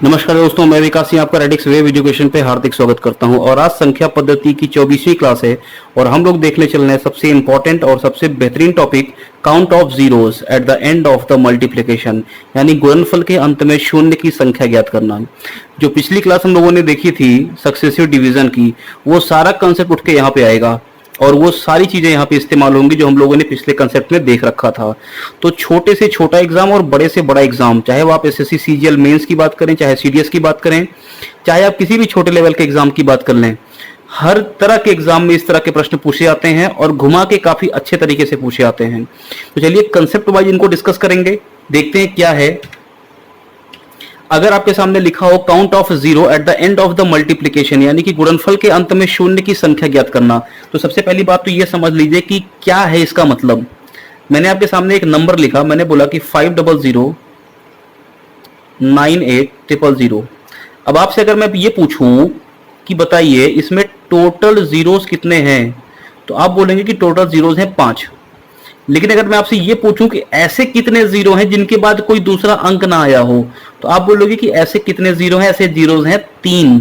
नमस्कार दोस्तों, मैं विकास सिंह आपका रेडिक्स वेब एजुकेशन पे हार्दिक स्वागत करता हूं। और आज संख्या पद्धति की 24वीं क्लास है और हम लोग देखने चल रहे हैं सबसे इंपॉर्टेंट और सबसे बेहतरीन topic, count of zeros at the end of the multiplication, यानी गुणनफल के अंत में शून्य की संख्या ज्ञात करना। जो पिछली क्लास हम लोगों ने देखी थी सक्सेसिव डिवीजन की, वो सारा कंसेप्ट उठ के यहाँ पे आएगा और वो सारी चीजें यहाँ पे इस्तेमाल होंगी जो हम लोगों ने पिछले कंसेप्ट में देख रखा था। तो छोटे से छोटा एग्जाम और बड़े से बड़ा एग्जाम, चाहे वो आप एसएससी सीजीएल मेंस की बात करें, चाहे सीडीएस की बात करें, चाहे आप किसी भी छोटे लेवल के एग्जाम की बात कर लें, हर तरह के एग्जाम में इस तरह के प्रश्न पूछे जाते हैं और घुमा के काफी अच्छे तरीके से पूछे जाते हैं। तो चलिए कंसेप्ट वाइज इनको डिस्कस करेंगे, देखते हैं क्या है। अगर आपके सामने लिखा हो count of zero at the end of the multiplication, यानी कि गुणनफल के अंत में शून्य की संख्या ज्ञात करना, तो सबसे पहली बात तो ये समझ लीजिए कि क्या है इसका मतलब। मैंने आपके सामने एक नंबर लिखा, मैंने बोला कि 50098000। अब आपसे अगर मैं ये पूछूं कि बताइए इसमें टोटल जीरोस कितने हैं, तो आप बोलेंगे कि टोटल जीरोस हैं 5। लेकिन अगर मैं आपसे ये पूछूं कि ऐसे कितने जीरो हैं जिनके बाद कोई दूसरा अंक ना आया हो, तो आप बोलोगे कि ऐसे कितने जीरो हैं, ऐसे जीरोस हैं 3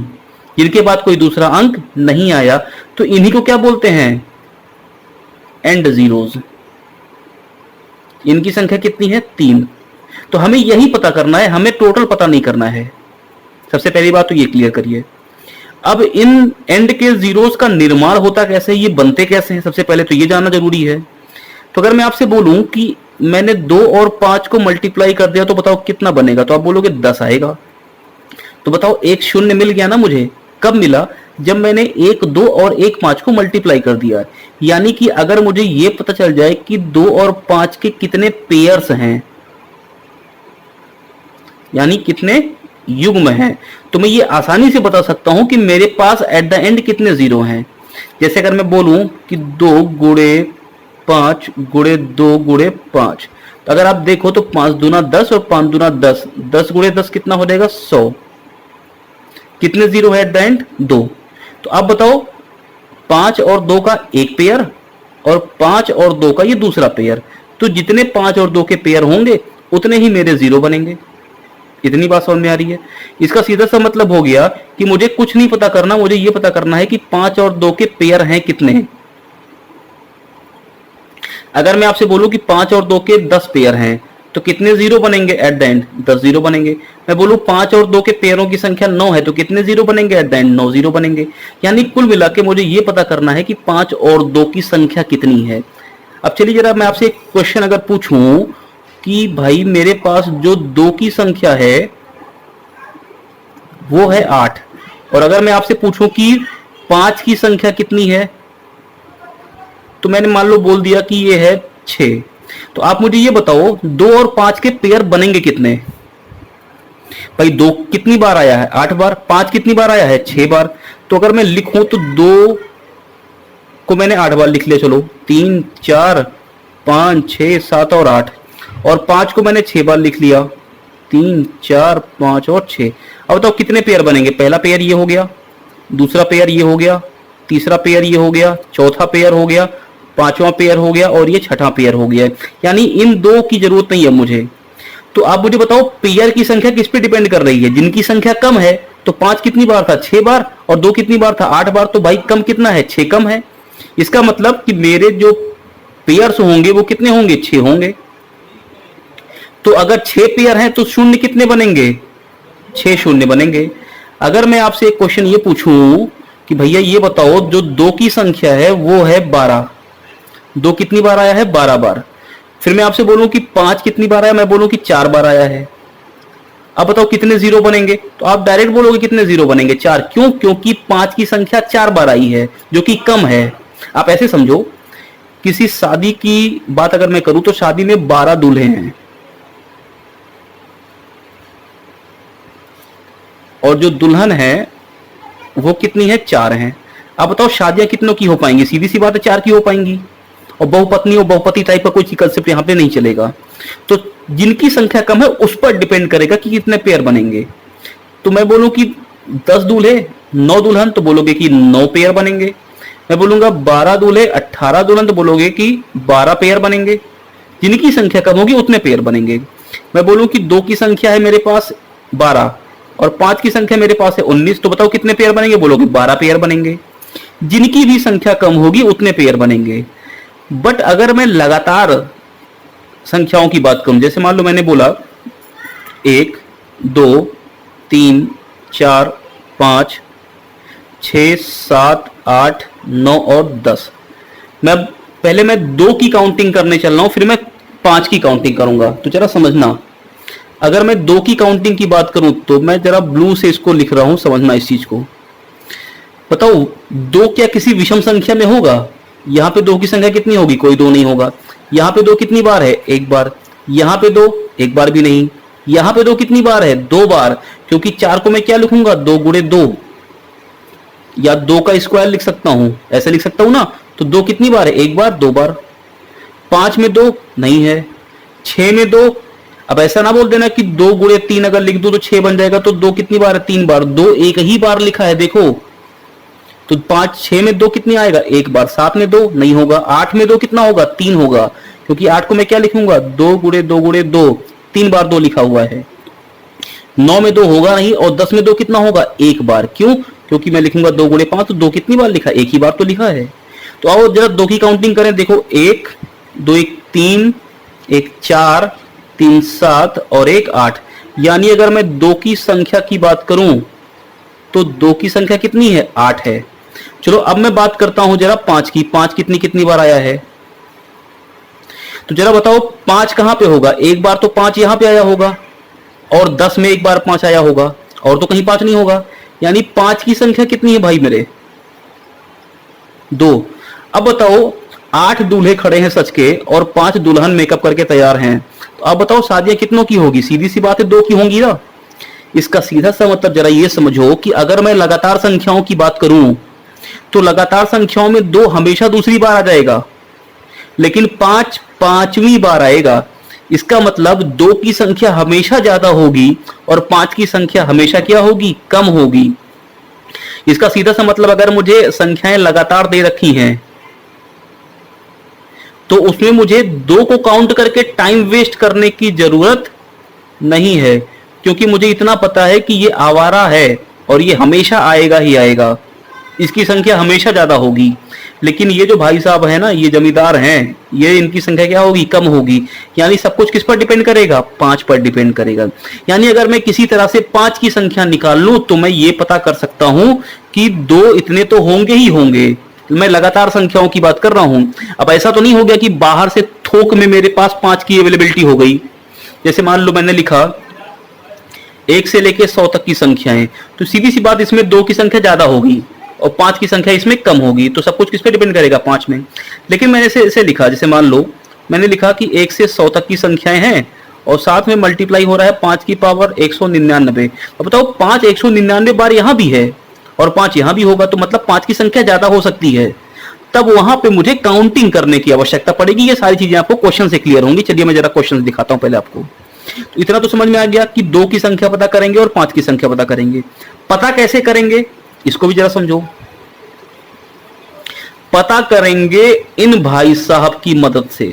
जिनके बाद कोई दूसरा अंक नहीं आया। तो इन्हीं को क्या बोलते हैं, एंड जीरोस। इनकी संख्या कितनी है, 3। तो हमें यही पता करना है, हमें टोटल पता नहीं करना है। सबसे पहली बात तो ये क्लियर करिए। अब इन एंड के जीरोस का निर्माण होता कैसे, ये बनते कैसे हैं, सबसे पहले तो ये जानना जरूरी है। तो अगर मैं आपसे बोलूं कि मैंने 2 और 5 को मल्टीप्लाई कर दिया तो बताओ कितना बनेगा, तो आप बोलोगे 10 आएगा। तो बताओ एक शून्य मिल गया ना मुझे, कब मिला, जब मैंने 1 2 और 1 5 को मल्टीप्लाई कर दिया। यानी कि अगर मुझे यह पता चल जाए कि 2 और 5 के कितने पेयर्स हैं, यानी कितने युग्म हैं, तो मैं ये आसानी से बता सकता हूं कि मेरे पास एट द एंड कितने जीरो हैं। जैसे अगर मैं बोलूं कि 2 गुणे 5 गुणे 2 गुणे 5, तो अगर आप देखो तो 5 दूना 10 और 5 दूना 10, 10 गुणे 10 कितना हो जाएगा, 100। कितने जीरो है एट द एंड, 2। तो आप बताओ 5 और 2 का एक पेयर और 5 और 2 का ये दूसरा पेयर, तो जितने 5 और 2 के पेयर होंगे उतने ही मेरे जीरो बनेंगे। इतनी बात समझ में आ रही है। इसका सीधा सा मतलब हो गया कि मुझे कुछ नहीं पता करना, मुझे ये पता करना है कि 5 और 2 के पेयर हैं कितने। अगर मैं आपसे बोलूं कि 5 और 2 के 10 पेयर हैं तो कितने जीरो बनेंगे एट द एंड, 10 जीरो बनेंगे। मैं बोलूं 5 और 2 के पेयरों की संख्या 9 है तो कितने जीरो बनेंगे एट द एंड, 9 जीरो बनेंगे। यानी कुल मिला के मुझे ये पता करना है कि 5 और 2 की संख्या कितनी है। अब चलिए जरा मैं आपसे एक क्वेश्चन अगर पूछूं कि भाई मेरे पास जो 2 की संख्या है वो है 8, और अगर मैं आपसे पूछूं कि 5 की संख्या कितनी है, तो मैंने मान लो बोल दिया कि ये है 6। तो आप मुझे ये बताओ 2 और 5 के पेयर बनेंगे कितने। भाई 2 कितनी बार आया है, 8 बार। 5 कितनी बार आया है, 6 बार। तो अगर मैं लिखूं तो 2 को मैंने 8 बार लिख लिया, चलो 3 4 5 6 7 और 8, और 5 को मैंने 6 बार लिख लिया, 3 4 5 और 6। अब बताओ कितने पेयर बनेंगे। पहला पेयर ये हो गया, दूसरा पेयर ये हो गया, तीसरा पेयर ये हो गया, चौथा पेयर हो गया, पांचवा पेयर हो गया और ये छठा पेयर हो गया। यानी इन 2 की जरूरत नहीं है मुझे। तो आप मुझे बताओ पेयर की संख्या किस पे डिपेंड कर रही है। जिनकी संख्या कम है तो 5 कितनी बार था, 6 बार, और 2 कितनी बार था, 8 बार। तो भाई कम कितना है, 6 कम है। इसका मतलब कि मेरे जो पेयर्स होंगे वो कितने होंगे, 6 होंगे। तो अगर 6 पेयर हैं तो शून्य कितने बनेंगे, 6 शून्य बनेंगे। अगर मैं आपसे एक क्वेश्चन ये पूछूं कि भैया ये बताओ जो 2 की संख्या है वो है 12, 2 कितनी बार आया है, 12 बार। फिर मैं आपसे बोलूं कि 5 कितनी बार आया, मैं बोलूं कि 4 बार आया है। अब बताओ कितने जीरो बनेंगे, तो आप डायरेक्ट बोलोगे कितने जीरो बनेंगे, 4। क्यों, क्योंकि 5 की संख्या 4 बार आई है जो कि कम है। आप ऐसे समझो, किसी शादी की बात अगर मैं करूं तो शादी में 12 दूल्हे हैं और जो दुल्हन है वो कितनी है, 4 हैं। अब बताओ शादियां कितनों की हो पाएंगी, सीधी सी बात है 4 की हो पाएंगी। और बहुपत्नी और बहुपति टाइप का कोई कंसेप्ट यहाँ पे नहीं चलेगा। तो जिनकी संख्या कम है उस पर डिपेंड करेगा कि कितने पेयर बनेंगे। तो मैं बोलूं कि 10 दूल्हे 9 दुल्हन, तो बोलोगे कि 9 पेयर बनेंगे। मैं बोलूंगा 12 दूल्हे 18 दुल्हन, तो बोलोगे कि 12 पेयर बनेंगे। जिनकी संख्या कम होगी उतने पेयर बनेंगे। मैं बोलूं कि 2 की संख्या है मेरे पास 12 और 5 की संख्या मेरे पास है 19, तो बताओ कितने पेयर बनेंगे? बोलोगे 12 पेयर बनेंगे। जिनकी भी संख्या कम होगी उतने पेयर बनेंगे। बट अगर मैं लगातार संख्याओं की बात करूं, जैसे मान लो मैंने बोला 1 2 3 4 5 6 7 8 9 और 10, मैं 2 की काउंटिंग करने चल रहा हूं, फिर मैं 5 की काउंटिंग करूंगा। तो जरा समझना, अगर मैं 2 की काउंटिंग की बात करूं तो मैं जरा ब्लू से इसको लिख रहा हूं, समझना इस चीज को। बताओ 2 क्या किसी विषम संख्या में होगा? यहां पे 2 की संख्या कितनी होगी? कोई 2 नहीं होगा। यहां पे 2 कितनी बार है? एक बार। यहां पे 2 एक बार भी नहीं। यहां पे 2 कितनी बार है? 2 बार, क्योंकि 4 को मैं क्या लिखूंगा? 2 गुणे 2, या 2 का स्क्वायर लिख सकता हूं, ऐसे लिख सकता हूं ना। तो 2 कितनी बार है? एक बार, 2 बार। 5 में 2 नहीं है। 6 में 2, अब ऐसा ना बोल देना कि 2 गुणे 3 अगर लिख दूं तो 6 बन जाएगा। तो 2 कितनी बार है? 3 बार। 2 एक ही बार लिखा है, देखो। तो 5 6 में 2 कितनी आएगा? एक बार। 7 में 2 नहीं होगा। 8 में 2 कितना होगा? 3 होगा, क्योंकि 8 को मैं क्या लिखूंगा? 2 गुणे 2 गुणे 2, 3 बार 2 लिखा हुआ है। 9 में 2 होगा नहीं, और 10 में 2 कितना होगा? एक बार। क्यों? क्योंकि मैं लिखूंगा 2 गुणे 5, तो 2 कितनी बार लिखा? एक ही बार तो लिखा है। तो आओ जरा 2 की काउंटिंग करें। देखो 1 2 1 3 1 4 3 7 और 1 8, यानी अगर मैं 2 की संख्या की बात करूं तो 2 की संख्या कितनी है? 8 है। चलो अब मैं बात करता हूं जरा 5 की। 5 कितनी कितनी बार आया है? तो जरा बताओ 5 कहां पे होगा? एक बार तो 5 यहां पे आया होगा, और 10 में एक बार 5 आया होगा, और तो कहीं 5 नहीं होगा। यानी 5 की संख्या कितनी है भाई मेरे? 2। अब बताओ 8 दूल्हे खड़े हैं सच के, और 5 दुल्हन मेकअप करके तैयार हैं, तो अब बताओ शादियां कितनों की होगी? सीधी सी बात है 2 की होंगी ना। इसका सीधा सा मतलब जरा ये समझो कि अगर मैं लगातार संख्याओं की बात करूं तो लगातार संख्याओं में 2 हमेशा दूसरी बार आ जाएगा, लेकिन 5 पांचवी बार आएगा। इसका मतलब 2 की संख्या हमेशा ज्यादा होगी और 5 की संख्या हमेशा क्या होगी? कम होगी। इसका सीधा सा मतलब अगर मुझे संख्याएं लगातार दे रखी हैं तो उसमें मुझे 2 को काउंट करके टाइम वेस्ट करने की जरूरत नहीं है, क्योंकि मुझे इतना पता है कि ये आवारा है और ये हमेशा आएगा ही आएगा, इसकी संख्या हमेशा ज्यादा होगी। लेकिन ये जो भाई साहब है ना, ये जमींदार हैं, ये इनकी संख्या क्या होगी? कम होगी। यानी सब कुछ किस पर डिपेंड करेगा? 5 पर डिपेंड करेगा। यानी अगर मैं किसी तरह से 5 की संख्या निकाल लूं तो मैं ये पता कर सकता हूं कि 2 इतने तो होंगे ही होंगे। मैं लगातार संख्याओं की बात कर रहा हूं। अब ऐसा तो नहीं हो गया कि बाहर से थोक में मेरे पास 5 की अवेलेबिलिटी हो गई। जैसे मान लो मैंने लिखा 1 से लेके 100 तक की संख्याएं, तो सीधी सी बात इसमें 2 की संख्या ज्यादा होगी और 5 की संख्या इसमें कम होगी। तो सब कुछ किस पे डिपेंड करेगा? 5 में। लेकिन मैंने इसे लिखा, जैसे मान लो मैंने लिखा कि 1 से 100 तक की संख्याएं हैं और साथ में मल्टीप्लाई हो रहा है 5 की पावर 199। अब बताओ 5 199 बार यहां भी है और 5 यहां भी होगा, तो मतलब 5 की संख्या ज्यादा हो सकती है। तब वहां पे मुझे काउंटिंग करने की आवश्यकता पड़ेगी। ये सारी चीजें आपको क्वेश्चन से क्लियर होंगी। चलिए मैं जरा क्वेश्चन दिखाता हूं पहले आपको। तो इतना तो समझ में आ गया कि 2 की संख्या पता करेंगे और 5 की संख्या पता करेंगे। पता कैसे करेंगे इसको भी जरा समझो। पता करेंगे इन भाई साहब की मदद से।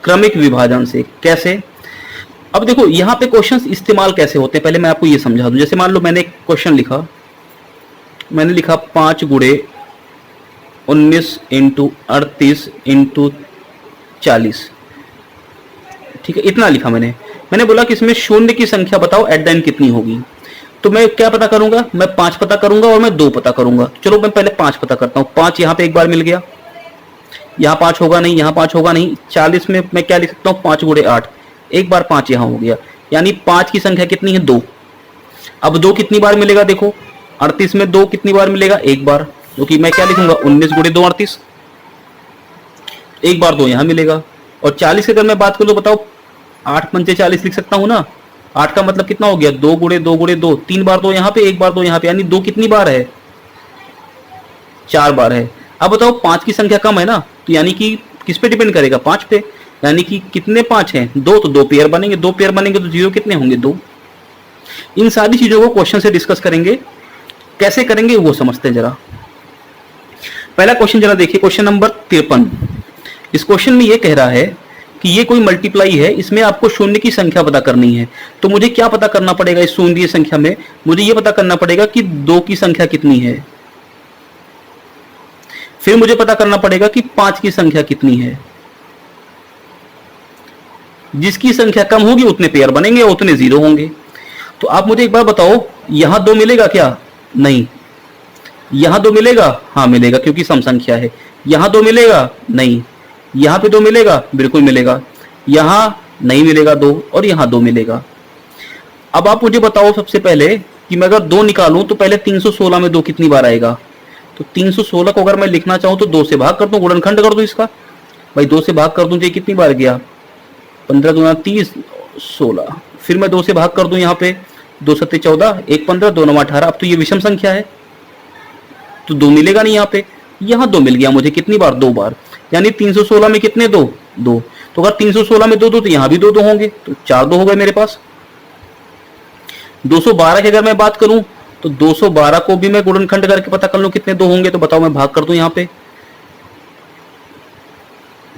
क्रमिक विभाजन से। कैसे? अब देखो यहां पे क्वेश्चंस इस्तेमाल कैसे होते हैं, पहले मैं आपको ये समझा दूं। जैसे मान लो मैंने एक क्वेश्चन लिखा, मैंने लिखा 5 गुणे 19 इंटू 38 इंटू 40। ठीक है, इतना लिखा मैंने बोला कि इसमें शून्य की संख्या बताओ एट द एंड कितनी होगी। तो मैं क्या पता करूंगा? मैं 5 पता करूंगा और मैं 2 पता करूंगा। चलो मैं पहले 5 पता करता हूं। 5 यहां पे एक बार मिल गया, यहां 5 होगा नहीं, यहां 5 होगा नहीं। 40 में मैं क्या लिख सकता हूं? 5 गुणे 8, एक बार 5 यहां हो गया, यानी 5 की संख्या कितनी है? 2। अब 2 कितनी बार मिलेगा? देखो 38 में 2 कितनी बार मिलेगा? एक बार, क्योंकि मैं क्या लिखूंगा? 19 गुणे 2 38, एक बार 2 यहां मिलेगा। और 40 की अगर मैं बात करूं तो बताओ 8 पंचे 40 लिख सकता हूं ना। 8 का मतलब कितना हो गया? 2 गुणे 2 गुणे 2, 3 बार 2 यहां पे, एक बार 2 यहां पे, यानी 2 कितनी बार है? 4 बार है। अब बताओ 5 की संख्या कम है ना, तो यानी कि किस पे डिपेंड करेगा? 5 पे। यानी कि कितने 5 हैं? 2, तो 2 पेयर बनेंगे। 2 पेयर बनेंगे तो 0 कितने होंगे? 2। इन सारी चीजों को क्वेश्चन से डिस्कस करेंगे। कैसे करेंगे वो समझते हैं जरा। पहला क्वेश्चन जरा देखिए, क्वेश्चन नंबर 53। इस क्वेश्चन में ये कह रहा है कि ये कोई मल्टीप्लाई है, इसमें आपको शून्य की संख्या पता करनी है। तो मुझे क्या पता करना पड़ेगा इस शून्य संख्या में? मुझे ये पता करना पड़ेगा कि 2 की संख्या कितनी है, फिर मुझे पता करना पड़ेगा कि 5 की संख्या कितनी है। जिसकी संख्या कम होगी उतने पेयर बनेंगे, उतने जीरो होंगे। तो आप मुझे एक बार बताओ, यहां 2 मिलेगा क्या? नहीं। यहां 2 मिलेगा? हाँ मिलेगा, क्योंकि सम संख्या है। यहां 2 मिलेगा? नहीं। यहां पे 2 मिलेगा? बिल्कुल मिलेगा। यहां नहीं मिलेगा 2, और यहां 2 मिलेगा। अब आप मुझे बताओ सबसे पहले कि मैं अगर 2 निकालूं तो पहले 316 में 2 कितनी बार आएगा? तो 316 को अगर मैं लिखना चाहूं तो 2 से भाग कर दूं, गुणनखंड कर दूं इसका। भाई 2 से भाग कर दूं तो ये कितनी बार गया? 15 दूना 30, 16। फिर मैं 2 से भाग कर दूं यहाँ पे, 2 सत्ते 14, 1 15, 2 9 18। अब तो ये विषम संख्या है, तो 2 मिलेगा नहीं यहाँ पे। यहाँ 2 मिल गया मुझे, कितनी बार? 2 बार। यानी 316 में कितने 2? 2। तो अगर 316 में 2 2 तो यहाँ भी 2 2 होंगे, तो 4 2 हो गए मेरे पास। 212 की अगर मैं बात करूं तो 212 को भी मैं गुणनखंड करके पता कर लूं कितने 2 होंगे। तो बताओ, मैं भाग कर दूं यहाँ पे,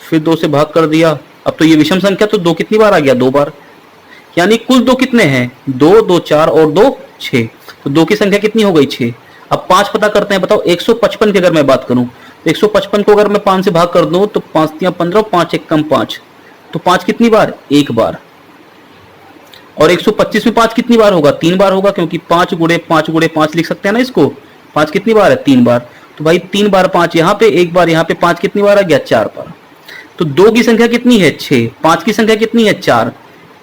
फिर 2 से भाग कर दिया। अब तो ये विषम संख्या, तो 2 कितनी बार आ गया? 2 बार। यानी कुल 2 कितने हैं? 2 2 4 और 2 6। तो 2 की संख्या कितनी हो गई? 6। अब 5 पता करते हैं। बताओ 155 की अगर मैं बात करूं तो 155 को अगर मैं 5 से भाग कर दूं तो 5 3 15, 5 1 कम 5। तो 5 कितनी बार? 1 बार। और 125 में 5 कितनी बार होगा? 3 बार होगा, क्योंकि 5 गुणे 5 गुणे 5 लिख सकते हैं ना इसको। 5 कितनी बार है? 3 बार। तो भाई 3 बार 5 यहाँ पे, 1 बार यहाँ पे, 5 कितनी बार आ गया? 4 बार। तो 2 की संख्या कितनी है? 6। 5 की संख्या कितनी है? 4।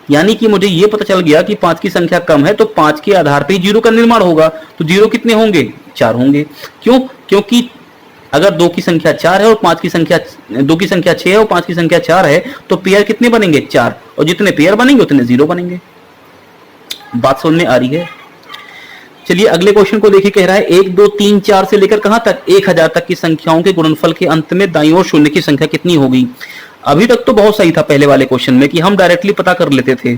यानी कि मुझे ये पता चल गया कि 5 की संख्या कम है, तो 5 के आधार पे ही जीरो का निर्माण होगा। तो जीरो कितने होंगे? 4 होंगे। क्यों? क्योंकि अगर 2 की संख्या 4 है और 5 की संख्या 2 की संख्या 6 है और 5 की संख्या 4 है, तो पेयर कितने बनेंगे? 4। और जितने पेयर बनेंगे उतने जीरो बनेंगे। बात समझ में आ रही है? चलिए अगले क्वेश्चन को देखिए। कह रहा है 1 2 3 4 से लेकर कहां तक? 1000 तक की संख्याओं के गुणनफल के अंत में दाईं ओर शून्य की संख्या कितनी होगी? अभी तक तो बहुत सही था पहले वाले क्वेश्चन में कि हम डायरेक्टली पता कर लेते थे,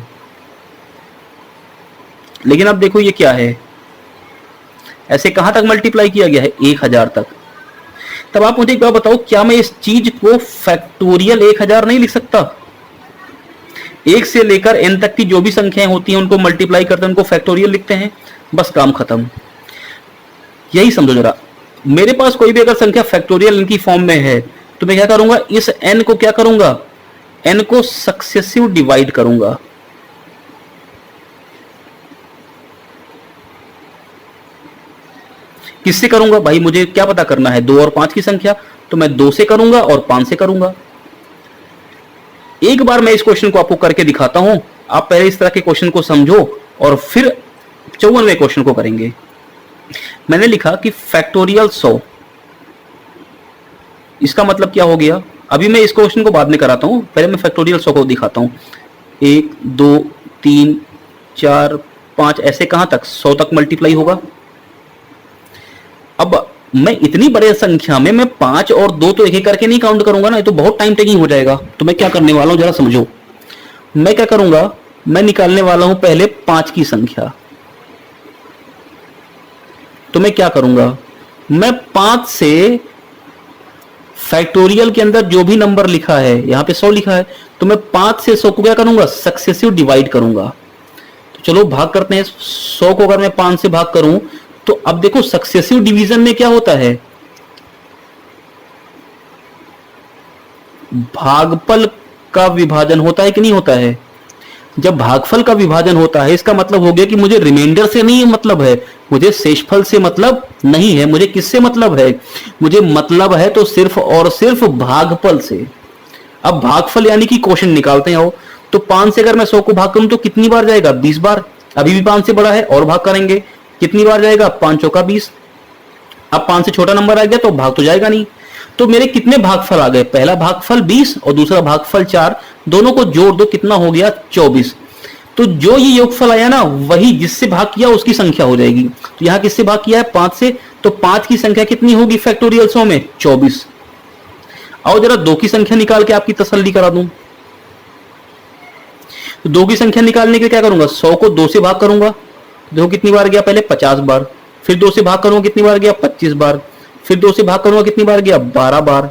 लेकिन अब देखो ये क्या है, ऐसे कहां तक मल्टीप्लाई किया गया है? 1000 तक। तब आप मुझे एक बार बताओ, क्या मैं इस चीज को फैक्टोरियल 1000 नहीं लिख सकता? 1 से लेकर n तक की जो भी संख्याएं होती हैं उनको मल्टीप्लाई करते हैं, उनको फैक्टोरियल लिखते हैं, बस काम खत्म। यही समझो जरा। मेरे पास कोई भी अगर संख्या फैक्टोरियल इनकी फॉर्म में है तो मैं क्या करूंगा? इस n को क्या करूंगा? n को सक्सेसिव डिवाइड करूंगा। किससे करूंगा? भाई मुझे क्या पता करना है? 2 और 5 की संख्या, तो मैं 2 से करूंगा और 5 से करूंगा। एक बार मैं इस क्वेश्चन को आपको करके दिखाता हूं, आप पहले इस तरह के क्वेश्चन को समझो और फिर 54वें क्वेश्चन को करेंगे। मैंने लिखा कि फैक्टोरियल 100, इसका मतलब क्या हो गया? अभी मैं इस क्वेश्चन को बाद में कराता हूं, पहले मैं फैक्टोरियल 100 को दिखाता हूं। 1 2 3 4 5 ऐसे कहां तक? 100 तक मल्टीप्लाई होगा। अब मैं इतनी बड़े संख्या में मैं 5 और 2 तो एक एक करके नहीं काउंट करूंगा ना, ये तो बहुत टाइम टेकिंग हो जाएगा। तो मैं क्या करने वाला हूं जरा समझो। मैं क्या करूंगा? मैं निकालने वाला हूं पहले 5 की संख्या। तो मैं क्या करूंगा? मैं 5 से फैक्टोरियल के अंदर जो भी नंबर लिखा है, यहां पे 100 लिखा है, तो मैं 5 से 100 को क्या करूंगा? सक्सेसिव डिवाइड करूंगा। तो चलो भाग करते हैं। 100 को अगर मैं 5 से भाग करूं तो अब देखो सक्सेसिव डिवीजन में क्या होता है? भागफल का विभाजन होता है कि नहीं होता है? जब भागफल का विभाजन होता है इसका मतलब हो गया कि मुझे रिमाइंडर से नहीं मतलब है, मुझे शेषफल से मतलब नहीं है। मुझे किससे मतलब है? मुझे मतलब है तो सिर्फ और सिर्फ भागफल से। अब भागफल यानी कि क्वेश्चन निकालते हैं। आओ, तो 5 से अगर मैं 100 को भाग करूं तो कितनी बार जाएगा? 20 बार। अभी भी 5 से बड़ा है और भाग करेंगे, कितनी बार जाएगा? 5 चौका 20। अब 5 से छोटा नंबर आ गया तो भाग तो जाएगा नहीं। तो मेरे कितने भागफल आ गए? पहला भागफल 20 और दूसरा भागफल 4, दोनों को जोड़ दो, कितना हो गया? 24। तो जो ये योगफल आया ना, वही जिससे भाग किया उसकी संख्या हो जाएगी। तो यहां किससे भाग किया है? 5 से। तो 5 की संख्या कितनी होगी फैक्टोरियल 100 में? 24। आओ जरा 2 की संख्या निकाल के आपकी तसल्ली करा दूं। तो 2 की संख्या निकालने के लिए क्या करूंगा? 100 को 2 से भाग करूंगा। देखो कितनी बार गया? पहले 50 बार। फिर 2 से भाग करूंगा, कितनी बार गया? 25 बार। फिर 2 से भाग करूंगा, कितनी बार गया? 12 बार।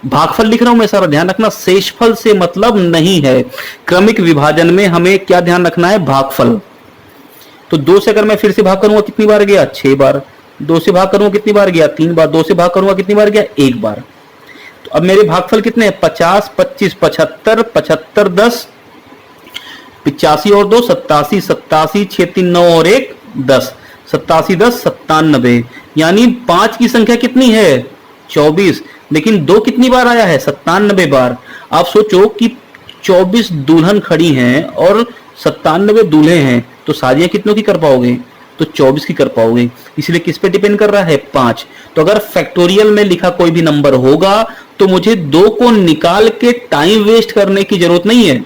भागफल लिख रहा हूं मैं, सारा ध्यान रखना, शेषफल से मतलब नहीं है। क्रमिक विभाजन में हमें क्या ध्यान रखना है, भागफल। तो 2 से अगर मैं फिर से भाग करूंगा कितनी बार गया, 6 बार। 2 से भाग करूंगा कितनी बार गया, 3 बार। 2 से भाग करूंगा कितनी बार गया, 1 बार। तो अब मेरे भागफल कितने हैं, 50, 25, 75, 75, 10, 85 और 2 87, 87, 6 3 9 और 1 10, 87 10 97। यानी 5 की संख्या कितनी है, 24। लेकिन 2 कितनी बार आया है, 97 बार। आप सोचो कि 24 दुल्हन खड़ी हैं और 97 दूल्हे हैं, तो शादियां कितनों की कर पाओगे, तो 24 की कर पाओगे। इसलिए किस पे डिपेंड कर रहा है, 5। तो अगर फैक्टोरियल में लिखा कोई भी नंबर होगा तो मुझे 2 को निकाल के टाइम वेस्ट करने की जरूरत नहीं है।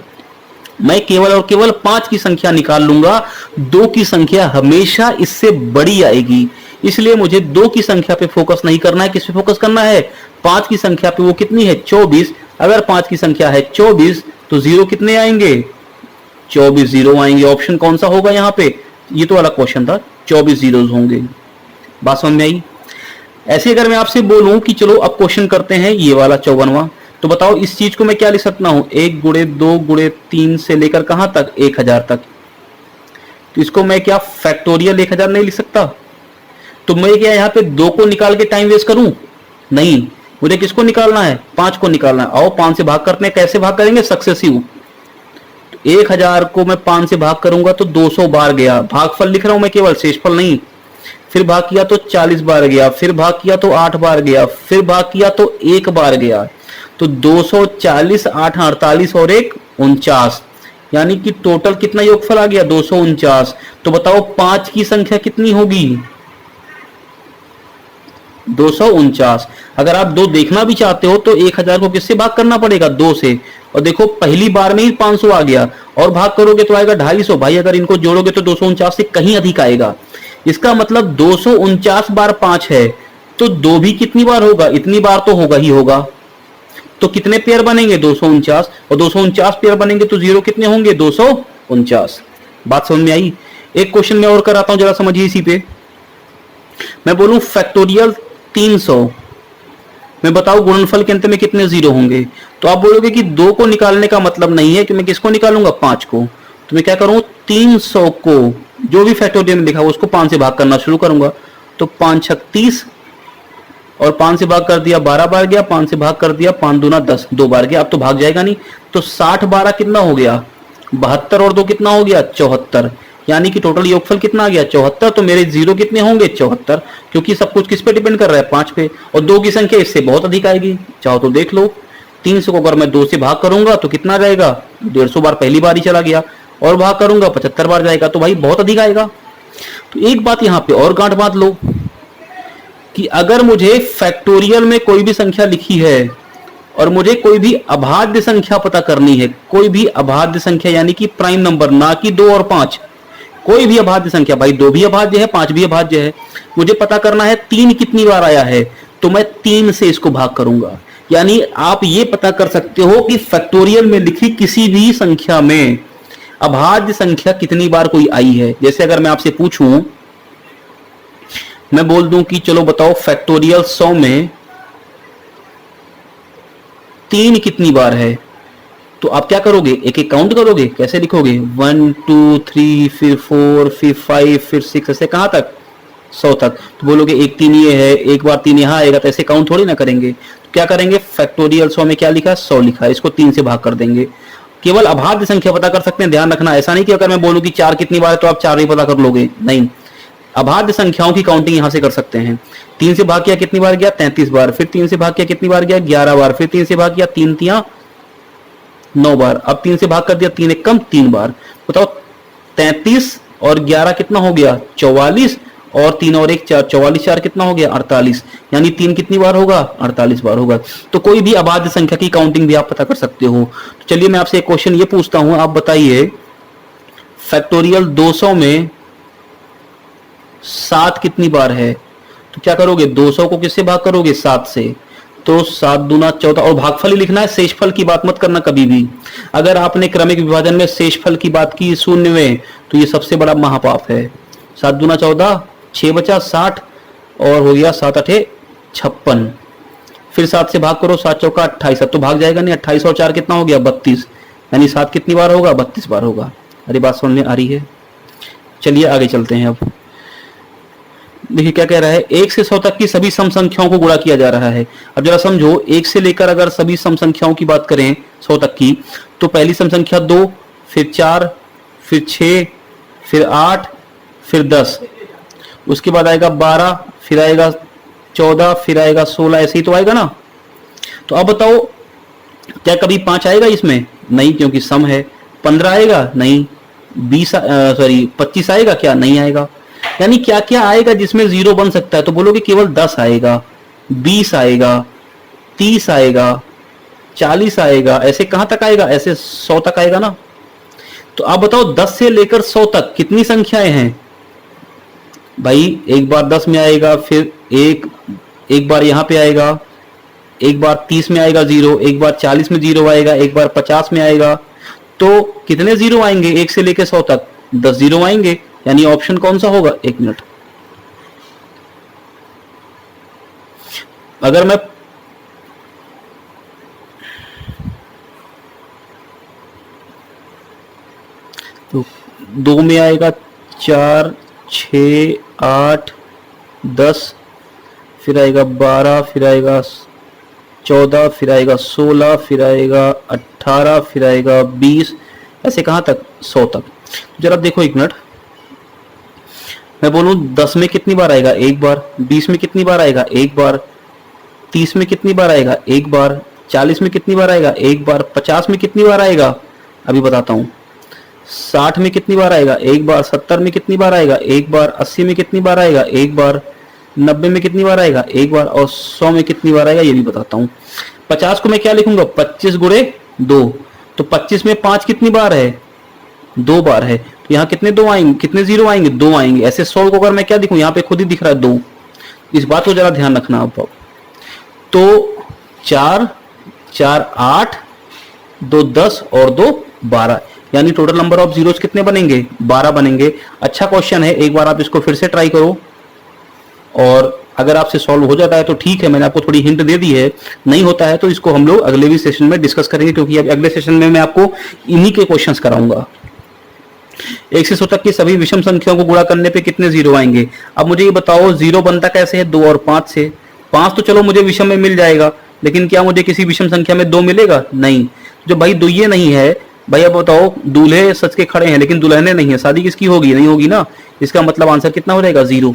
मैं केवल और केवल 5 की संख्या निकाल लूंगा। 2 की संख्या हमेशा इससे बड़ी आएगी। इसलिए मुझे 2 की संख्या पे फोकस नहीं करना है, किस पे फोकस करना है, 5 की संख्या पे। वो कितनी है, 24। अगर 5 की संख्या है 24 तो 0 कितने आएंगे, 24 0 आएंगे। ऑप्शन कौन सा होगा यहाँ पे, ये तो वाला क्वेश्चन था, 24 जीरोज होंगे। बात समझ में आई। ऐसे अगर मैं आपसे बोलूं कि चलो अब क्वेश्चन करते हैं ये वाला 54वां, तो बताओ इस चीज को मैं क्या लिख सकता हूं, 1 गुणे 2 गुणे 3 से लेकर कहां तक, 1000 तक। तो इसको मैं क्या फैक्टोरियल 1000 नहीं लिख सकता। तो मैं क्या यहाँ पे 2 को निकाल के टाइम वेस्ट करूं, नहीं, मुझे किसको निकालना है, 5 को निकालना है। आओ 5 से भाग करते हैं, कैसे भाग करेंगे, सक्सेसिव। 1000 को मैं 5 से भाग करूंगा तो 200 बार गया। भागफल लिख रहा हूं मैं केवल, शेषफल नहीं। फिर भाग किया तो 40 बार गया, फिर भाग किया तो 8 बार गया, फिर भाग किया तो 1 बार गया। तो 240, 8 48 और 1 49, यानी कि टोटल कितना योगफल आ गया, 249। तो बताओ 5 की संख्या कितनी होगी, 249। अगर आप 2 देखना भी चाहते हो तो 1000 को किससे भाग करना पड़ेगा, 2 से। और देखो पहली बार में ही 500 आ गया, और भाग करोगे तो आएगा 250। भाई अगर इनको जोड़ोगे तो 249 से कहीं अधिक आएगा। इसका मतलब 249 बार 5 है, तो 2 भी कितनी बार होगा, इतनी बार तो होगा ही होगा। तो कितने पेयर बनेंगे, 249, और 249 पेयर बनेंगे तो 0 कितने होंगे, 249। बात समझ में आई। एक क्वेश्चन मैं और कराता हूं, जरा समझिए इसी पे। मैं बोलूं फैक्टोरियल 300 मैं बताऊं गुणनफल के अंत में कितने 0 होंगे। तो आप बोलोगे कि 2 को निकालने का मतलब नहीं है कि मैं किसको निकालूंगा, 5 को। तो मैं क्या करूं, 300 को जो भी फैक्टोरियल में लिखा हुआ उसको 5 से भाग करना शुरू करूंगा। तो 5 छक 30, और 5 से भाग कर दिया 12 बार गया, 5 से भाग कर दिया 5 दूना 10, 2 बार गया। अब तो भाग जाएगा नहीं। तो 60 12 कितना हो गया, 72 और 2 कितना हो गया, 74। यानी कि टोटल योगफल कितना आ गया, 74। तो मेरे 0 कितने होंगे, 74, क्योंकि सब कुछ किस पे डिपेंड कर रहा है, 5 पे। और 2 की संख्या इससे बहुत अधिक आएगी, चाहो तो देख लो। 300 को अगर मैं 2 से भाग करूंगा तो कितना रहेगा, 150 बार पहली बार ही चला गया, और भाग करूंगा 75 बार जाएगा, तो भाई बहुत अधिक आएगा। तो एक बात यहां पे और गांठ बांध लो कि अगर मुझे फैक्टोरियल में कोई भी संख्या लिखी है और मुझे कोई भी अभाज्य संख्या पता करनी है, कोई भी अभाज्य संख्या यानी कि प्राइम नंबर, ना कि 2 और 5, कोई भी अभाज्य संख्या, भाई 2 भी अभाज्य है, 5 भी अभाज्य है, मुझे पता करना है 3 कितनी बार आया है, तो मैं 3 से इसको भाग करूंगा। यानी आप ये पता कर सकते हो कि फैक्टोरियल में लिखी किसी भी संख्या में अभाज्य संख्या कितनी बार कोई आई है। जैसे अगर मैं आपसे पूछूं, मैं बोल दूं कि चलो बताओ फैक्टोरियल 100 में 3 कितनी बार है, तो आप क्या करोगे, एक एक काउंट करोगे, कैसे लिखोगे, 1 2 3 फिर 4 फिर 5 फिर 6, ऐसे कहां तक, 100 तक। तो बोलोगे एक 3 ये है, एक बार 3 यहां आएगा, तो ऐसे काउंट थोड़ी ना करेंगे। तो क्या करेंगे, फैक्टोरियल 100 में क्या लिखा है, 100 लिखा है, इसको 3 से भाग कर देंगे। केवल अभाज्य संख्या पता कर सकते हैं, ध्यान रखना। ऐसा नहीं कि अगर मैं बोलूं कि 4 कितनी बार है तो आप 4 ही पता कर लोगे, नहीं। अभाज्य संख्याओं की काउंटिंग यहां से कर सकते हैं। 3 से भाग किया कितनी बार गया, 33 बार। फिर 3 से भाग किया कितनी बार गया, 11 बार। फिर 3 से भाग किया 3 3 9 बार। अब 3 से भाग कर दिया 3 1 कम 3 बार। बताओ 33 और 11 कितना हो गया, 44, और 3 और 1 4, 44 4 कितना हो गया, 48। यानी 3 कितनी बार होगा, 48 बार होगा। तो कोई भी अभाज्य संख्या की काउंटिंग भी आप पता कर सकते हो। तो चलिए मैं आपसे एक क्वेश्चन ये पूछता हूं, आप बताइए फैक्टोरियल 200 में 7 कितनी बार है। तो क्या करोगे, 200 को किससे भाग करोगे, 7 से। तो 7 दूना 14, और भागफल ही लिखना है, शेषफल की बात मत करना कभी भी। अगर आपने क्रमिक विभाजन में शेषफल की बात की 0 में, तो ये सबसे बड़ा महापाप है। 7 दूना 14, 6 बचा 60, और हो गया 7 8 56। फिर 7 से भाग करो, 7 चौका 28, अब तो भाग जाएगा नहीं, 28 और 4 कितना हो गया 32, यानी 7 कितनी बार होगा 32 बार होगा। अरे बात सुनने आ रही है। चलिए आगे चलते हैं। अब देखिए क्या कह रहा है, 1 से 100 तक की सभी सम संख्याओं को गुणा किया जा रहा है। अब जरा समझो, 1 से लेकर अगर सभी सम संख्याओं की बात करें 100 तक की, तो पहली सम संख्या 2, फिर 4, फिर 6, फिर 8, फिर 10, उसके बाद आएगा 12, फिर आएगा 14, फिर आएगा 16, ऐसे ही तो आएगा ना। तो अब बताओ क्या कभी 5 आएगा इसमें? नहीं, क्योंकि सम है। 15 आएगा? नहीं। 25 आएगा क्या? नहीं आएगा। यानी क्या क्या आएगा जिसमें 0 बन सकता है? तो बोलोगे केवल 10 आएगा, 20 आएगा, 30 आएगा, 40 आएगा, ऐसे कहां तक आएगा? ऐसे 100 तक आएगा ना। तो आप बताओ 10 से लेकर 100 तक कितनी संख्याएं हैं भाई? एक बार 10 में आएगा, फिर एक बार यहां पे आएगा, एक बार 30 में आएगा 0, एक बार 40 में 0 आएगा, एक बार 50 में आएगा। तो कितने 0 आएंगे 1 से लेकर 100 तक? 10 0 आएंगे। यानी ऑप्शन कौन सा होगा? 1 मिनट। अगर मैं तो 2 में आएगा 4, 6, 8, 10, फिर आएगा 12, फिर आएगा 14, फिर आएगा 16, फिर आएगा 18, फिर आएगा 20, ऐसे कहां तक? 100 तक। जरा देखो 1 मिनट, मैं बोलूं 10 में कितनी बार आएगा? 1 बार। 20 में कितनी बार आएगा? 1 बार। 30 में कितनी बार आएगा? 1 बार। 40 में कितनी बार आएगा? 1 बार। 50 में कितनी बार आएगा? अभी बताता हूं। 60 में कितनी बार आएगा? 1 बार। 70 में कितनी बार आएगा? 1 बार। 80 में कितनी बार आएगा? 1 बार। 90 में कितनी बार आएगा? 1 बार। और 100 में कितनी बार आएगा ये भी बताता हूं। 50 को मैं क्या लिखूंगा? 25 गुणे 2। तो 25 में 5 कितनी बार है? 2 बार है। तो यहाँ कितने 2 आएंगे? कितने 0 आएंगे? 2 आएंगे। ऐसे 100 को अगर मैं क्या दिखूं, यहाँ पे खुद ही दिख रहा है 2। इस बात को जरा ध्यान रखना आप। तो 4, 4 8, 2 10 और 2 12, यानी टोटल नंबर ऑफ जीरोस कितने बनेंगे? 12 बनेंगे। अच्छा क्वेश्चन है, एक बार आप इसको फिर से ट्राई करो, और अगर आपसे सॉल्व हो जाता है तो ठीक है, मैंने आपको थोड़ी हिंट दे दी है। नहीं होता है तो इसको हम लोग अगले भी सेशन में डिस्कस करेंगे, क्योंकि अब अगले सेशन में मैं आपको इन्हीं के क्वेश्चंस कराऊंगा। 1 से 100 तक की सभी विषम संख्याओं को गुणा करने पे कितने 0 आएंगे? अब मुझे ये बताओ 0 बनता कैसे है? 2 और 5 से। 5 तो चलो मुझे विषम में मिल जाएगा, लेकिन क्या मुझे किसी विषम संख्या में 2 मिलेगा? नहीं। जो भाई दुइये नहीं है भाई, अब बताओ दूल्हे सच के खड़े हैं लेकिन दुल्हने नहीं है, शादी किसकी होगी? नहीं होगी ना। इसका मतलब आंसर कितना हो जाएगा? 0।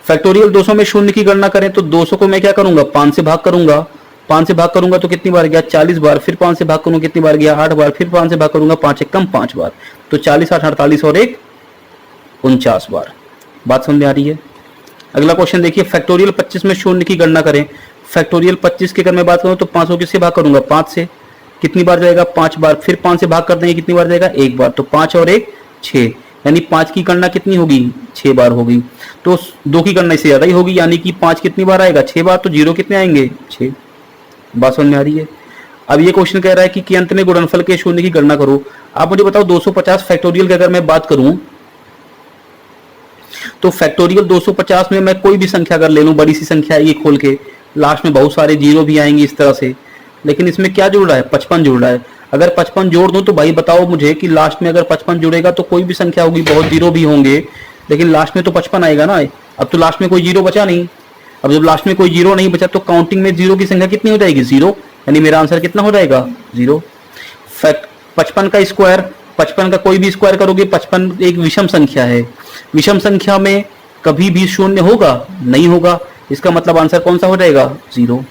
फैक्टोरियल 200 में शून्य की गणना करें तो 200 को मैं क्या करूंगा? 5 से भाग करूंगा। 5 से भाग करूंगा तो कितनी बार गया? 40 बार। फिर 5 से भाग करूंगा कितनी बार गया? 8 बार। फिर 5 से भाग करूंगा 5 एक कम 5 बार। तो 40 8 48 और 1 49 बार। बात समझ में आ रही है? अगला क्वेश्चन देखिए, फैक्टोरियल 25 में शून्य की गणना करें। फैक्टोरियल 25 की अगर मैं बात करूं तो 5 को किससे भाग करूंगा? 5 से। कितनी बार जाएगा? 5 बार। फिर 5 से भाग कर देंगे कितनी बार जाएगा? 1 बार। तो 5 और 1 6, यानी 5 की गणना कितनी होगी? 6 बार होगी। तो 2 की गणना इससे ज्यादा ही होगी, यानी कि 5 कितनी बार आएगा? 6 बार। तो 0 कितने आएंगे? 6। बात समझ में आ रही है? अब ये क्वेश्चन कह रहा है कि अंत में गुणनफल के शून्य की गणना करो। आप मुझे बताओ 250 फैक्टोरियल की अगर मैं बात करूं तो फैक्टोरियल 250 में मैं कोई भी संख्या अगर ले लूं, बड़ी सी संख्या ये खोल के, लास्ट में बहुत सारे 0 भी आएंगे इस तरह से, लेकिन इसमें क्या जुड़ रहा है? 55 जुड़ रहा है। अगर 55 जोड़ दूं तो भाई बताओ मुझे कि लास्ट में अगर 55 जुड़ेगा तो कोई भी संख्या होगी, बहुत 0 भी होंगे, लेकिन लास्ट में तो 55 आएगा ना। अब तो लास्ट में कोई 0 बचा नहीं। अब जब लास्ट में कोई 0 नहीं बचा तो काउंटिंग में 0 की संख्या कितनी हो जाएगी? 0। यानी मेरा आंसर कितना हो जाएगा? 0। 55 का स्क्वायर, 55 का कोई भी स्क्वायर करोगे, 55 एक विषम संख्या है। विषम संख्या में कभी भी शून्य होगा? नहीं होगा। इसका मतलब आंसर कौन सा हो जाएगा? 0।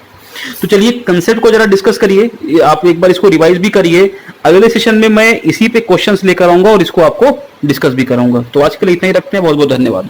तो चलिए कंसेप्ट को जरा डिस्कस करिए, आप एक बार इसको रिवाइज भी करिए। अगले सेशन में मैं इसी पे क्वेश्चंस लेकर आऊंगा और इसको आपको डिस्कस भी कराऊंगा। तो आज के लिए इतना ही रखते हैं। बहुत बहुत धन्यवाद।